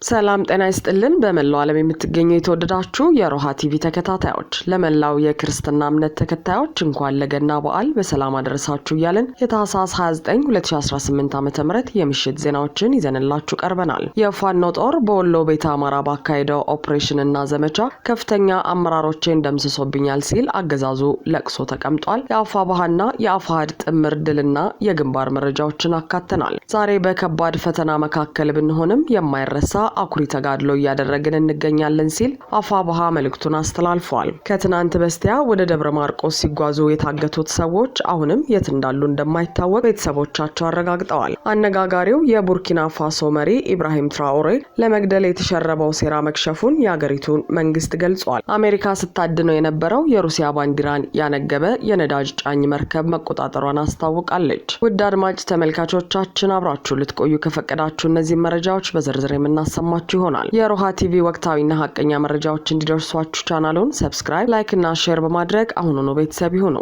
ሰላም ጤና ይስጥልን በመላው ዓለም የምትገኙ የተወደዳችሁ የሮሃ ቲቪ ተከታታዮች ለመላው የክርስትና እምነት ተከታዮች እንኳን ለገና በዓል በሰላም አደረሳችሁ እያልን የታህሳስ 29 2018 ዓ.ም የምሽት ዜናዎችን ይዘንላችሁ ቀርበናል። የፋኖ ጦር በወሎ ቤተ አማራ ባካሄደው ኦፕሬሽንና ዘመቻ ከፍተኛ አመራሮችን ደምስሶብኛል ሲል አገዛዙ ለቅሶ ተቀምጧል። የአፋባህና የአፋሃድ ጥምር ድልና የግንባር መረጃዎችን አካተናል። ዛሬ በከባድ ፈተና መካከል ብንሆንም የማይረሳ አኩሪ ተጋድሎ እያደረግን እንገኛለን ሲል አፋባሃ መልእክቱን አስተላልፏል። ከትናንት በስቲያ ወደ ደብረ ማርቆስ ሲጓዙ የታገቱት ሰዎች አሁንም የት እንዳሉ እንደማይታወቅ ቤተሰቦቻቸው አረጋግጠዋል። አነጋጋሪው የቡርኪና ፋሶ መሪ ኢብራሂም ትራኦሬ ለመግደል የተሸረበው ሴራ መክሸፉን የአገሪቱን መንግስት ገልጿል። አሜሪካ ስታድነው የነበረው የሩሲያ ባንዲራን ያነገበ የነዳጅ ጫኝ መርከብ መቆጣጠሯን አስታውቃለች። ውድ አድማጭ ተመልካቾቻችን አብራችሁ ልትቆዩ ከፈቀዳችሁ እነዚህ መረጃዎች በዝርዝር የምናሰማችሁ ይሆናል። የሮሃ ቲቪ ወቅታዊና ሀቀኛ መረጃዎች እንዲደርሷችሁ ቻናሉን ሰብስክራይብ፣ ላይክ እና ሼር በማድረግ አሁኑኑ ቤተሰብ ይሁኑ።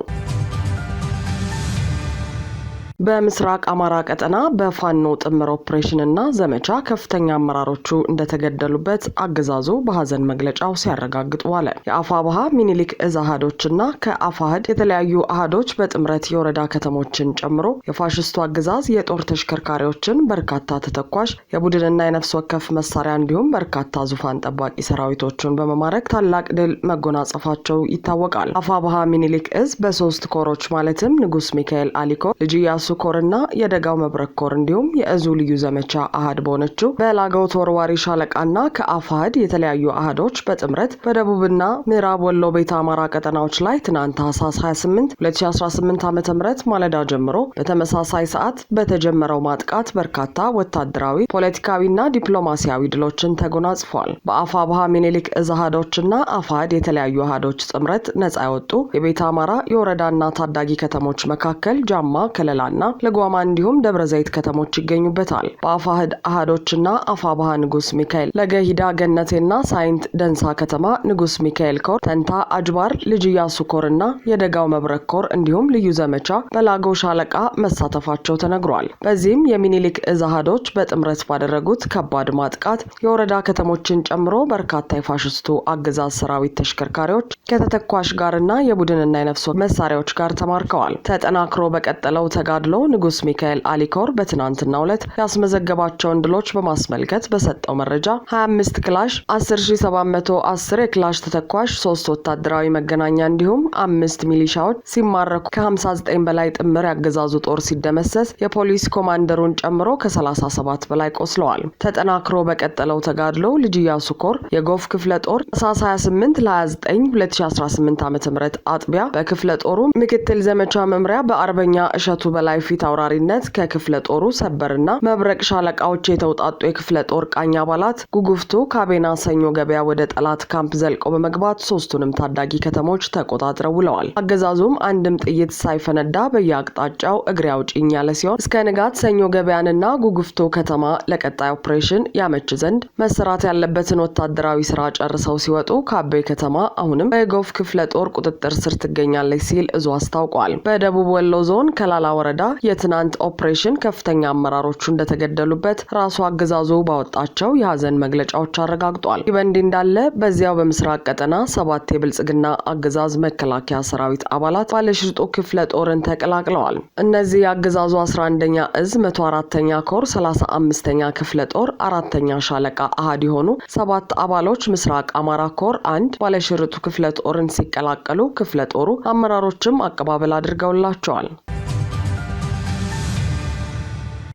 በምስራቅ አማራ ቀጠና በፋኖ ጥምር ኦፕሬሽንና ዘመቻ ከፍተኛ አመራሮቹ እንደተገደሉበት አገዛዙ በሐዘን መግለጫው ሲያረጋግጡ ዋለ። የአፋባሃ ሚኒሊክ እዝ አሃዶችና ከአፋሃድ የተለያዩ አሃዶች በጥምረት የወረዳ ከተሞችን ጨምሮ የፋሽስቱ አገዛዝ የጦር ተሽከርካሪዎችን፣ በርካታ ተተኳሽ የቡድንና የነፍስ ወከፍ መሳሪያ እንዲሁም በርካታ ዙፋን ጠባቂ ሰራዊቶችን በመማረክ ታላቅ ድል መጎናጸፋቸው ይታወቃል። አፋባሃ ሚኒሊክ እዝ በሶስት ኮሮች ማለትም ንጉስ ሚካኤል አሊኮር፣ ልጅ ኢያሱ ኮርና የደጋው መብረቅ ኮር እንዲሁም የእዙ ልዩ ዘመቻ አሃድ በሆነችው በላጋው ተወርዋሪ ሻለቃና ከአፋሃድ የተለያዩ አሃዶች በጥምረት በደቡብና ምዕራብ ወሎ ቤተ አማራ ቀጠናዎች ላይ ትናንት ታህሳስ 28 2018 ዓ.ም ማለዳ ጀምሮ በተመሳሳይ ሰዓት በተጀመረው ማጥቃት በርካታ ወታደራዊ፣ ፖለቲካዊና ዲፕሎማሲያዊ ድሎችን ተጎናጽፏል። በአፋባሃ ሚኒሊክ እዝ አሃዶችና አፋሃድ የተለያዩ አሃዶች ጥምረት ነጻ ያወጡ የቤተ አማራ የወረዳና ታዳጊ ከተሞች መካከል ጃማ፣ ከለላና ለጓማ እንዲሁም ደብረ ዘይት ከተሞች ይገኙበታል። በአፋሃድ አሃዶችና አፋባሃ ንጉስ ሚካኤል ለገሂዳ ገነቴና ሳይንት ደንሳ ከተማ ንጉስ ሚካኤል ኮር፣ ተንታ አጅባር፣ ልጅ ኢያሱ ኮርና የደጋው መብረቅ ኮር እንዲሁም ልዩ ዘመቻ በላጎ ሻለቃ መሳተፋቸው ተነግሯል። በዚህም የሚኒሊክ እዝ አሃዶች በጥምረት ባደረጉት ከባድ ማጥቃት የወረዳ ከተሞችን ጨምሮ በርካታ የፋሽስቱ አገዛዝ ሰራዊት ተሽከርካሪዎች ከተተኳሽ ጋርና የቡድንና የነፍስ መሳሪያዎች ጋር ተማርከዋል። ተጠናክሮ በቀጠለው ተጋድሎ ንጉስ ሚካኤል አሊኮር በትናንትናው ዕለት ያስመዘገባቸውን ድሎች በማስመልከት በሰጠው መረጃ 25 ክላሽ፣ 10710 የክላሽ ተተኳሽ፣ 3 ወታደራዊ መገናኛ እንዲሁም 5 ሚሊሻዎች ሲማረኩ ከ59 በላይ ጥምር ያገዛዙ ጦር ሲደመሰስ የፖሊስ ኮማንደሩን ጨምሮ ከ37 በላይ ቆስለዋል። ተጠናክሮ በቀጠለው ተጋድሎ ልጅ ኢያሱ ኮር የጎፍ ክፍለ ጦር ታህሳስ 28 ለ29 2018 ዓ.ም አጥቢያ በክፍለ ጦሩ ምክትል ዘመቻ መምሪያ በአርበኛ እሸቱ በላይ ፊት አውራሪነት ከክፍለ ጦሩ ሰበርና መብረቅ ሻለቃዎች የተውጣጡ የክፍለ ጦር ቃኝ አባላት ጉጉፍቱ፣ ካቤና፣ ሰኞ ገበያ ወደ ጠላት ካምፕ ዘልቀው በመግባት ሶስቱንም ታዳጊ ከተሞች ተቆጣጥረው ውለዋል። አገዛዙም አንድም ጥይት ሳይፈነዳ በየአቅጣጫው እግሬ አውጪኝ ያለ ሲሆን እስከ ንጋት ሰኞ ገበያንና ጉጉፍቱ ከተማ ለቀጣይ ኦፕሬሽን ያመች ዘንድ መሰራት ያለበትን ወታደራዊ ስራ ጨርሰው ሲወጡ ካቤ ከተማ አሁንም በጎፍ ክፍለ ጦር ቁጥጥር ስር ትገኛለች ሲል እዙ አስታውቋል። በደቡብ ወሎ ዞን ከላላ ወረዳ የትናንት ኦፕሬሽን ከፍተኛ አመራሮቹ እንደተገደሉበት ራሱ አገዛዙ ባወጣቸው የሐዘን መግለጫዎች አረጋግጧል። ይህ በእንዲህ እንዳለ በዚያው በምስራቅ ቀጠና 7 የብልጽግና አገዛዝ መከላከያ ሰራዊት አባላት ባለሽርጡ ክፍለ ጦርን ተቀላቅለዋል። እነዚህ የአገዛዙ 11ኛ እዝ 104ኛ ኮር 35ኛ ክፍለ ጦር 4ኛ ሻለቃ አሃድ የሆኑ 7 አባሎች ምስራቅ አማራ ኮር 1 ባለሽርጡ ክፍለ ጦርን ሲቀላቀሉ ክፍለ ጦሩ አመራሮችም አቀባበል አድርገውላቸዋል።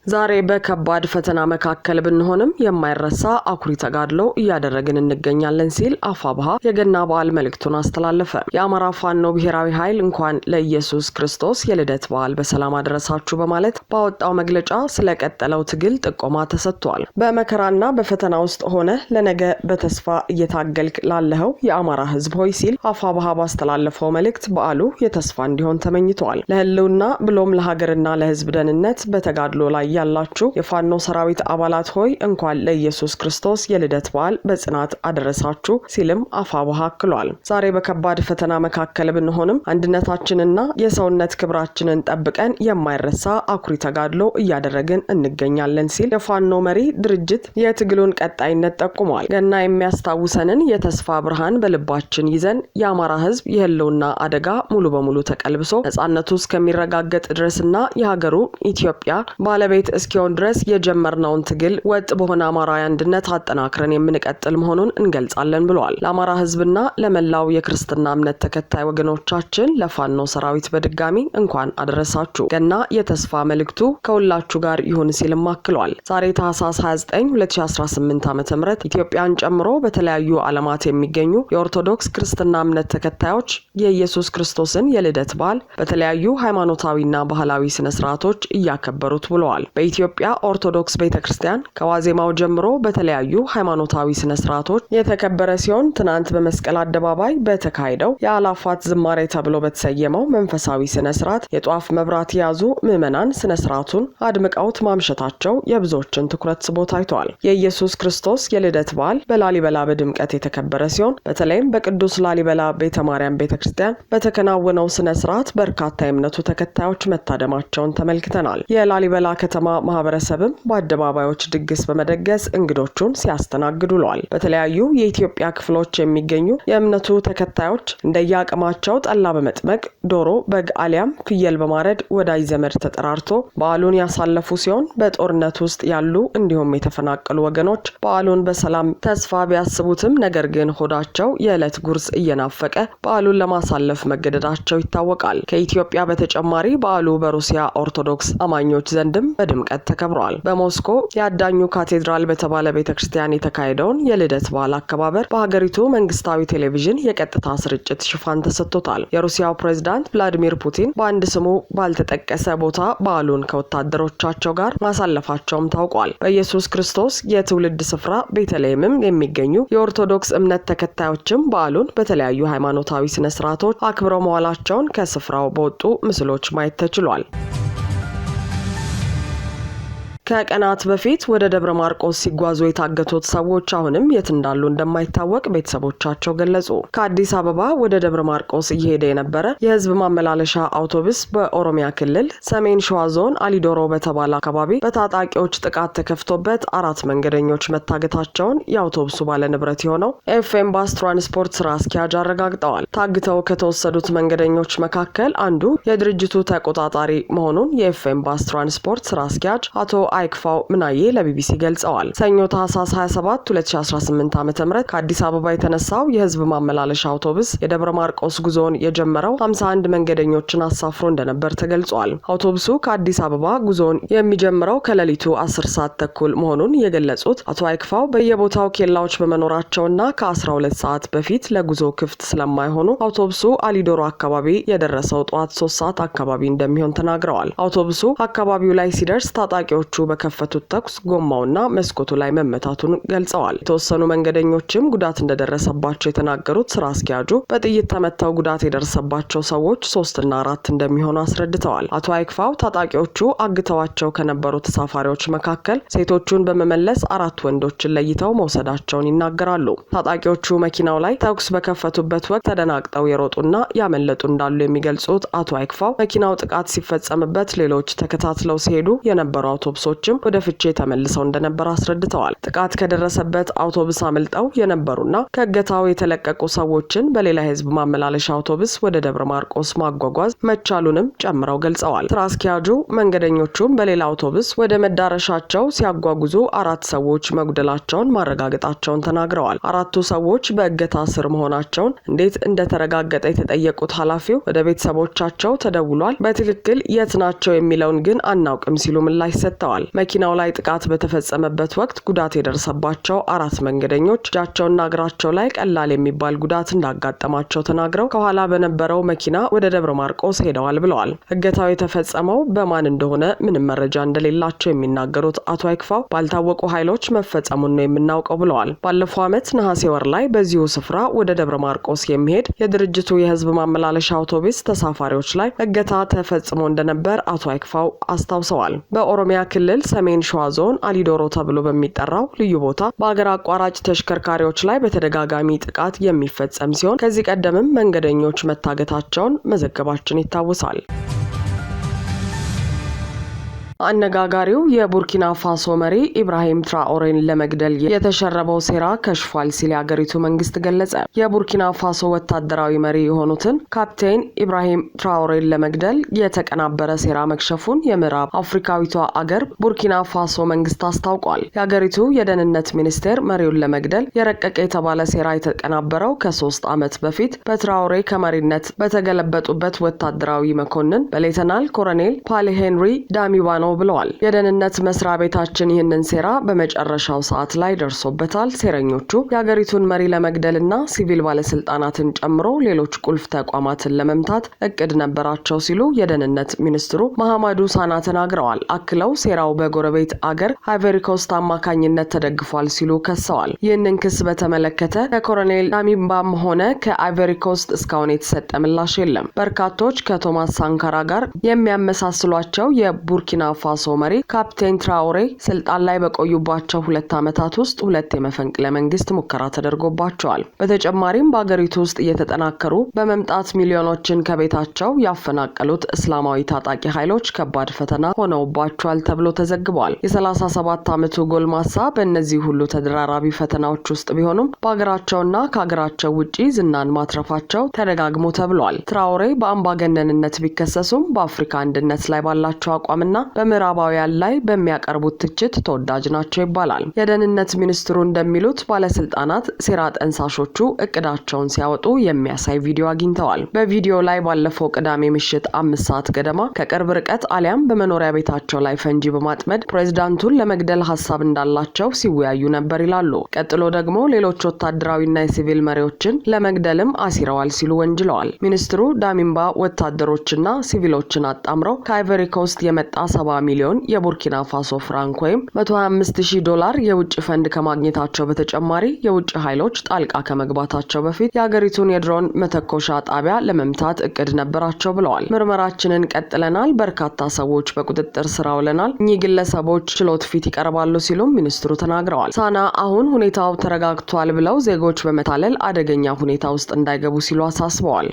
ዛሬ በከባድ ፈተና መካከል ብንሆንም የማይረሳ አኩሪ ተጋድሎ እያደረግን እንገኛለን ሲል አፋባሃ የገና በዓል መልእክቱን አስተላለፈ። የአማራ ፋኖ ብሔራዊ ኃይል እንኳን ለኢየሱስ ክርስቶስ የልደት በዓል በሰላም አደረሳችሁ በማለት ባወጣው መግለጫ ስለቀጠለው ትግል ጥቆማ ተሰጥቷል። በመከራና በፈተና ውስጥ ሆነ ለነገ በተስፋ እየታገልክ ላለኸው የአማራ ሕዝብ ሆይ ሲል አፋባሃ ባስተላለፈው መልእክት በዓሉ የተስፋ እንዲሆን ተመኝቷል። ለህልውና ብሎም ለሀገርና ለሕዝብ ደህንነት በተጋድሎ ላይ ያላችሁ የፋኖ ሰራዊት አባላት ሆይ እንኳን ለኢየሱስ ክርስቶስ የልደት በዓል በጽናት አደረሳችሁ ሲልም አፋብኃ አክሏል። ዛሬ በከባድ ፈተና መካከል ብንሆንም አንድነታችንና የሰውነት ክብራችንን ጠብቀን የማይረሳ አኩሪ ተጋድሎ እያደረግን እንገኛለን ሲል የፋኖ መሪ ድርጅት የትግሉን ቀጣይነት ጠቁሟል። ገና የሚያስታውሰንን የተስፋ ብርሃን በልባችን ይዘን የአማራ ህዝብ የህልውና አደጋ ሙሉ በሙሉ ተቀልብሶ ነጻነቱ እስከሚረጋገጥ ድረስና የሀገሩ ኢትዮጵያ ባለቤት እስኪሆን ድረስ የጀመርነውን ትግል ወጥ በሆነ አማራዊ አንድነት አጠናክረን የምንቀጥል መሆኑን እንገልጻለን ብለዋል። ለአማራ ህዝብና ለመላው የክርስትና እምነት ተከታይ ወገኖቻችን ለፋኖ ሰራዊት በድጋሚ እንኳን አደረሳችሁ። ገና የተስፋ መልእክቱ ከሁላችሁ ጋር ይሁን ሲልም አክሏል። ዛሬ ታህሳስ 29 2018 ዓ.ም ኢትዮጵያን ጨምሮ በተለያዩ ዓለማት የሚገኙ የኦርቶዶክስ ክርስትና እምነት ተከታዮች የኢየሱስ ክርስቶስን የልደት በዓል በተለያዩ ሃይማኖታዊና ባህላዊ ስነ ስርዓቶች እያከበሩት ብለዋል። በኢትዮጵያ ኦርቶዶክስ ቤተክርስቲያን ከዋዜማው ጀምሮ በተለያዩ ሃይማኖታዊ ስነ ስርዓቶች የተከበረ ሲሆን ትናንት በመስቀል አደባባይ በተካሄደው የአላፋት ዝማሬ ተብሎ በተሰየመው መንፈሳዊ ስነ ስርዓት የጧፍ መብራት የያዙ ምዕመናን ስነ ስርዓቱን አድምቀውት ማምሸታቸው የብዙዎችን ትኩረት ስቦ ታይቷል። የኢየሱስ ክርስቶስ የልደት በዓል በላሊበላ በድምቀት የተከበረ ሲሆን በተለይም በቅዱስ ላሊበላ ቤተ ማርያም ቤተክርስቲያን በተከናወነው ስነ ስርዓት በርካታ የእምነቱ ተከታዮች መታደማቸውን ተመልክተናል። የላሊበላ ከተማ ማህበረሰብም በአደባባዮች ድግስ በመደገስ እንግዶቹን ሲያስተናግዱ ውለዋል። በተለያዩ የኢትዮጵያ ክፍሎች የሚገኙ የእምነቱ ተከታዮች እንደየአቅማቸው ጠላ በመጥመቅ ዶሮ፣ በግ አሊያም ፍየል በማረድ ወዳጅ ዘመድ ተጠራርቶ በዓሉን ያሳለፉ ሲሆን በጦርነት ውስጥ ያሉ እንዲሁም የተፈናቀሉ ወገኖች በዓሉን በሰላም ተስፋ ቢያስቡትም ነገር ግን ሆዳቸው የዕለት ጉርስ እየናፈቀ በዓሉን ለማሳለፍ መገደዳቸው ይታወቃል። ከኢትዮጵያ በተጨማሪ በዓሉ በሩሲያ ኦርቶዶክስ አማኞች ዘንድም በድምቀት ተከብሯል። በሞስኮ የአዳኙ ካቴድራል በተባለ ቤተክርስቲያን የተካሄደውን የልደት በዓል አከባበር በሀገሪቱ መንግስታዊ ቴሌቪዥን የቀጥታ ስርጭት ሽፋን ተሰጥቶታል። የሩሲያው ፕሬዝዳንት ቭላዲሚር ፑቲን በአንድ ስሙ ባልተጠቀሰ ቦታ በዓሉን ከወታደሮቻቸው ጋር ማሳለፋቸውም ታውቋል። በኢየሱስ ክርስቶስ የትውልድ ስፍራ ቤተልሔምም የሚገኙ የኦርቶዶክስ እምነት ተከታዮችም በዓሉን በተለያዩ ሃይማኖታዊ ስነ ስርዓቶች አክብረው መዋላቸውን ከስፍራው በወጡ ምስሎች ማየት ተችሏል። ከቀናት በፊት ወደ ደብረ ማርቆስ ሲጓዙ የታገቱት ሰዎች አሁንም የት እንዳሉ እንደማይታወቅ ቤተሰቦቻቸው ገለጹ። ከአዲስ አበባ ወደ ደብረ ማርቆስ እየሄደ የነበረ የህዝብ ማመላለሻ አውቶቡስ በኦሮሚያ ክልል ሰሜን ሸዋ ዞን አሊዶሮ በተባለ አካባቢ በታጣቂዎች ጥቃት ተከፍቶበት 4 መንገደኞች መታገታቸውን የአውቶቡሱ ባለንብረት የሆነው ኤፍኤም ባስ ትራንስፖርት ስራ አስኪያጅ አረጋግጠዋል። ታግተው ከተወሰዱት መንገደኞች መካከል አንዱ የድርጅቱ ተቆጣጣሪ መሆኑን የኤፍኤም ባስ ትራንስፖርት ስራ አስኪያጅ አቶ አይክፋው ምናዬ ለቢቢሲ ገልጸዋል። ሰኞ ታህሳስ 27 2018 ዓ.ም ከአዲስ አበባ የተነሳው የህዝብ ማመላለሻ አውቶቡስ የደብረ ማርቆስ ጉዞውን የጀመረው 51 መንገደኞችን አሳፍሮ እንደነበር ተገልጿል። አውቶቡሱ ከአዲስ አበባ ጉዞውን የሚጀምረው ከሌሊቱ 10 ሰዓት ተኩል መሆኑን የገለጹት አቶ አይክፋው በየቦታው ኬላዎች በመኖራቸውና ከ12 ሰዓት በፊት ለጉዞ ክፍት ስለማይሆኑ አውቶቡሱ አሊዶሮ አካባቢ የደረሰው ጠዋት 3 ሰዓት አካባቢ እንደሚሆን ተናግረዋል። አውቶቡሱ አካባቢው ላይ ሲደርስ ታጣቂዎቹ በከፈቱት ተኩስ ጎማውና መስኮቱ ላይ መመታቱን ገልጸዋል። የተወሰኑ መንገደኞችም ጉዳት እንደደረሰባቸው የተናገሩት ስራ አስኪያጁ በጥይት ተመተው ጉዳት የደረሰባቸው ሰዎች 3 እና 4 እንደሚሆኑ አስረድተዋል። አቶ አይክፋው ታጣቂዎቹ አግተዋቸው ከነበሩ ተሳፋሪዎች መካከል ሴቶቹን በመመለስ 4 ወንዶችን ለይተው መውሰዳቸውን ይናገራሉ። ታጣቂዎቹ መኪናው ላይ ተኩስ በከፈቱበት ወቅት ተደናግጠው የሮጡና ያመለጡ እንዳሉ የሚገልጹት አቶ አይክፋው መኪናው ጥቃት ሲፈጸምበት ሌሎች ተከታትለው ሲሄዱ የነበሩ አውቶቡሶች ወደ ፍቼ ተመልሰው እንደነበር አስረድተዋል። ጥቃት ከደረሰበት አውቶቡስ አመልጠው የነበሩና ከእገታው የተለቀቁ ሰዎችን በሌላ የህዝብ ማመላለሻ አውቶቡስ ወደ ደብረ ማርቆስ ማጓጓዝ መቻሉንም ጨምረው ገልጸዋል። ስራ አስኪያጁ መንገደኞቹም በሌላ አውቶቡስ ወደ መዳረሻቸው ሲያጓጉዙ 4 ሰዎች መጉደላቸውን ማረጋገጣቸውን ተናግረዋል። 4ቱ ሰዎች በእገታ ስር መሆናቸውን እንዴት እንደተረጋገጠ የተጠየቁት ኃላፊው ወደ ቤተሰቦቻቸው ተደውሏል፣ በትክክል የት ናቸው የሚለውን ግን አናውቅም ሲሉ ምላሽ ሰጥተዋል። መኪናው ላይ ጥቃት በተፈጸመበት ወቅት ጉዳት የደረሰባቸው 4 መንገደኞች እጃቸውና እግራቸው ላይ ቀላል የሚባል ጉዳት እንዳጋጠማቸው ተናግረው ከኋላ በነበረው መኪና ወደ ደብረ ማርቆስ ሄደዋል ብለዋል። እገታው የተፈጸመው በማን እንደሆነ ምንም መረጃ እንደሌላቸው የሚናገሩት አቶ አይክፋው ባልታወቁ ኃይሎች መፈጸሙን ነው የምናውቀው ብለዋል። ባለፈው ዓመት ነሐሴ ወር ላይ በዚሁ ስፍራ ወደ ደብረ ማርቆስ የሚሄድ የድርጅቱ የህዝብ ማመላለሻ አውቶቡስ ተሳፋሪዎች ላይ እገታ ተፈጽሞ እንደነበር አቶ አይክፋው አስታውሰዋል። በኦሮሚያ ክልል ክልል ሰሜን ሸዋ ዞን አሊዶሮ ተብሎ በሚጠራው ልዩ ቦታ በአገር አቋራጭ ተሽከርካሪዎች ላይ በተደጋጋሚ ጥቃት የሚፈጸም ሲሆን ከዚህ ቀደምም መንገደኞች መታገታቸውን መዘገባችን ይታወሳል። አነጋጋሪው የቡርኪና ፋሶ መሪ ኢብራሂም ትራኦሬን ለመግደል የተሸረበው ሴራ ከሽፏል ሲል የአገሪቱ መንግስት ገለጸ። የቡርኪና ፋሶ ወታደራዊ መሪ የሆኑትን ካፕቴን ኢብራሂም ትራኦሬን ለመግደል የተቀናበረ ሴራ መክሸፉን የምዕራብ አፍሪካዊቷ አገር ቡርኪና ፋሶ መንግስት አስታውቋል። የአገሪቱ የደህንነት ሚኒስቴር መሪውን ለመግደል የረቀቀ የተባለ ሴራ የተቀናበረው ከ3 ዓመት በፊት በትራኦሬ ከመሪነት በተገለበጡበት ወታደራዊ መኮንን በሌተናል ኮሎኔል ፓል ሄንሪ ዳሚባኖ ብለዋል። የደህንነት መስሪያ ቤታችን ይህንን ሴራ በመጨረሻው ሰዓት ላይ ደርሶበታል። ሴረኞቹ የሀገሪቱን መሪ ለመግደልና ሲቪል ባለስልጣናትን ጨምሮ ሌሎች ቁልፍ ተቋማትን ለመምታት እቅድ ነበራቸው ሲሉ የደህንነት ሚኒስትሩ መሐመዱ ሳና ተናግረዋል። አክለው ሴራው በጎረቤት አገር አይቮሪ ኮስት አማካኝነት ተደግፏል ሲሉ ከሰዋል። ይህንን ክስ በተመለከተ ከኮሎኔል ዳሚባም ሆነ ከአይቮሪ ኮስት እስካሁን የተሰጠ ምላሽ የለም። በርካቶች ከቶማስ ሳንካራ ጋር የሚያመሳስሏቸው የቡርኪና ፋሶ መሪ ካፕቴን ትራኦሬ ስልጣን ላይ በቆዩባቸው 2 ዓመታት ውስጥ 2 የመፈንቅለ መንግስት ሙከራ ተደርጎባቸዋል። በተጨማሪም በአገሪቱ ውስጥ እየተጠናከሩ በመምጣት ሚሊዮኖችን ከቤታቸው ያፈናቀሉት እስላማዊ ታጣቂ ኃይሎች ከባድ ፈተና ሆነውባቸዋል ተብሎ ተዘግቧል። የ37 ዓመቱ ጎልማሳ በእነዚህ ሁሉ ተደራራቢ ፈተናዎች ውስጥ ቢሆኑም በአገራቸውና ከአገራቸው ውጪ ዝናን ማትረፋቸው ተደጋግሞ ተብሏል። ትራኦሬ በአምባገነንነት ቢከሰሱም በአፍሪካ አንድነት ላይ ባላቸው አቋምና በምዕራባውያን ላይ በሚያቀርቡት ትችት ተወዳጅ ናቸው ይባላል። የደህንነት ሚኒስትሩ እንደሚሉት ባለስልጣናት ሴራ ጠንሳሾቹ እቅዳቸውን ሲያወጡ የሚያሳይ ቪዲዮ አግኝተዋል። በቪዲዮ ላይ ባለፈው ቅዳሜ ምሽት 5 ሰዓት ገደማ ከቅርብ ርቀት አሊያም በመኖሪያ ቤታቸው ላይ ፈንጂ በማጥመድ ፕሬዝዳንቱን ለመግደል ሐሳብ እንዳላቸው ሲወያዩ ነበር ይላሉ። ቀጥሎ ደግሞ ሌሎች ወታደራዊና የሲቪል መሪዎችን ለመግደልም አሲረዋል ሲሉ ወንጅለዋል። ሚኒስትሩ ዳሚምባ ወታደሮችና ሲቪሎችን አጣምረው ከአይቮሪ ኮስት የመጣ 70 ሚሊዮን የቡርኪና ፋሶ ፍራንክ ወይም $125,000 የውጭ ፈንድ ከማግኘታቸው በተጨማሪ የውጭ ኃይሎች ጣልቃ ከመግባታቸው በፊት የሀገሪቱን የድሮን መተኮሻ ጣቢያ ለመምታት እቅድ ነበራቸው ብለዋል። ምርመራችንን ቀጥለናል፣ በርካታ ሰዎች በቁጥጥር ስር አውለናል፣ እኚህ ግለሰቦች ችሎት ፊት ይቀርባሉ ሲሉም ሚኒስትሩ ተናግረዋል። ሳና አሁን ሁኔታው ተረጋግቷል ብለው ዜጎች በመታለል አደገኛ ሁኔታ ውስጥ እንዳይገቡ ሲሉ አሳስበዋል።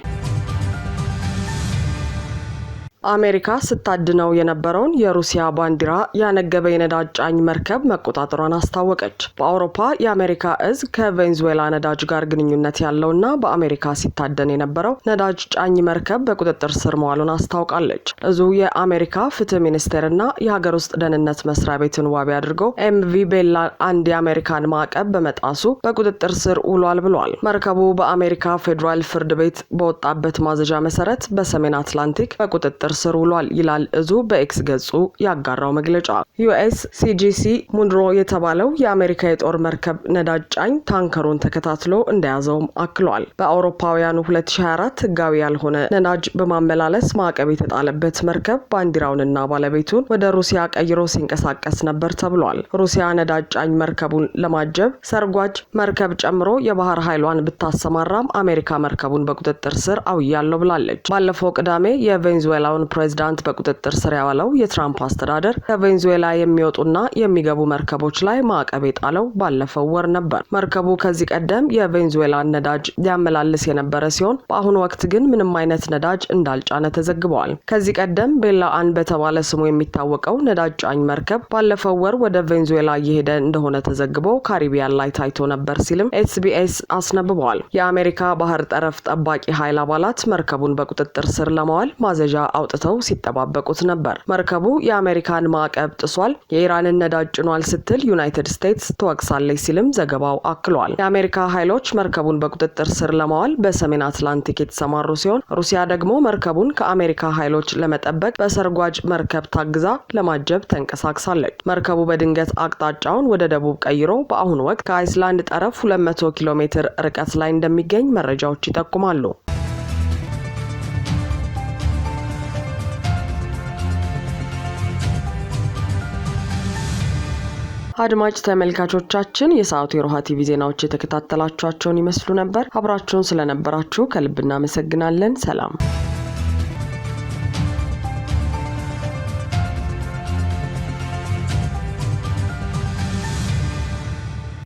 አሜሪካ ስታድነው የነበረውን የሩሲያ ባንዲራ ያነገበ የነዳጅ ጫኝ መርከብ መቆጣጠሯን አስታወቀች። በአውሮፓ የአሜሪካ እዝ ከቬንዙዌላ ነዳጅ ጋር ግንኙነት ያለውና በአሜሪካ ሲታደን የነበረው ነዳጅ ጫኝ መርከብ በቁጥጥር ስር መዋሉን አስታውቃለች። እዙ የአሜሪካ ፍትህ ሚኒስቴርና የሀገር ውስጥ ደህንነት መስሪያ ቤትን ዋቢ አድርገው ኤምቪ ቤላ አንድ የአሜሪካን ማዕቀብ በመጣሱ በቁጥጥር ስር ውሏል ብሏል። መርከቡ በአሜሪካ ፌዴራል ፍርድ ቤት በወጣበት ማዘዣ መሰረት በሰሜን አትላንቲክ በቁጥጥር ስር ውሏል ይላል እዙ በኤክስ ገጹ ያጋራው መግለጫ። ዩኤስሲጂሲ ሙንሮ የተባለው የአሜሪካ የጦር መርከብ ነዳጅ ጫኝ ታንከሩን ተከታትሎ እንደያዘውም አክሏል። በአውሮፓውያኑ 2024 ህጋዊ ያልሆነ ነዳጅ በማመላለስ ማዕቀብ የተጣለበት መርከብ ባንዲራውንና ባለቤቱን ወደ ሩሲያ ቀይሮ ሲንቀሳቀስ ነበር ተብሏል። ሩሲያ ነዳጅ ጫኝ መርከቡን ለማጀብ ሰርጓጅ መርከብ ጨምሮ የባህር ኃይሏን ብታሰማራም አሜሪካ መርከቡን በቁጥጥር ስር አውያለሁ ብላለች። ባለፈው ቅዳሜ የቬንዙዌላውን ፕሬዝዳንት በቁጥጥር ስር ያዋለው የትራምፕ አስተዳደር ከቬንዙዌላ የሚወጡና የሚገቡ መርከቦች ላይ ማዕቀብ የጣለው ባለፈው ወር ነበር። መርከቡ ከዚህ ቀደም የቬንዙዌላን ነዳጅ ሊያመላልስ የነበረ ሲሆን በአሁኑ ወቅት ግን ምንም አይነት ነዳጅ እንዳልጫነ ተዘግበዋል። ከዚህ ቀደም ቤላ አን በተባለ ስሙ የሚታወቀው ነዳጅ ጫኝ መርከብ ባለፈው ወር ወደ ቬንዙዌላ እየሄደ እንደሆነ ተዘግቦ ካሪቢያን ላይ ታይቶ ነበር ሲልም ኤስቢኤስ አስነብበዋል። የአሜሪካ ባህር ጠረፍ ጠባቂ ኃይል አባላት መርከቡን በቁጥጥር ስር ለማዋል ማዘዣ አውጥተው ሲጠባበቁት ነበር። መርከቡ የአሜሪካን ማዕቀብ ጥሷል፣ የኢራንን ነዳጅ ጭኗል ስትል ዩናይትድ ስቴትስ ትወቅሳለች ሲልም ዘገባው አክሏል። የአሜሪካ ኃይሎች መርከቡን በቁጥጥር ስር ለማዋል በሰሜን አትላንቲክ የተሰማሩ ሲሆን ሩሲያ ደግሞ መርከቡን ከአሜሪካ ኃይሎች ለመጠበቅ በሰርጓጅ መርከብ ታግዛ ለማጀብ ተንቀሳቅሳለች። መርከቡ በድንገት አቅጣጫውን ወደ ደቡብ ቀይሮ በአሁኑ ወቅት ከአይስላንድ ጠረፍ 200 ኪሎ ሜትር ርቀት ላይ እንደሚገኝ መረጃዎች ይጠቁማሉ። አድማጭ ተመልካቾቻችን የሰዓቱ የሮሃ ቲቪ ዜናዎች የተከታተላችኋቸውን ይመስሉ ነበር። አብራችሁን ስለነበራችሁ ከልብ እናመሰግናለን። ሰላም።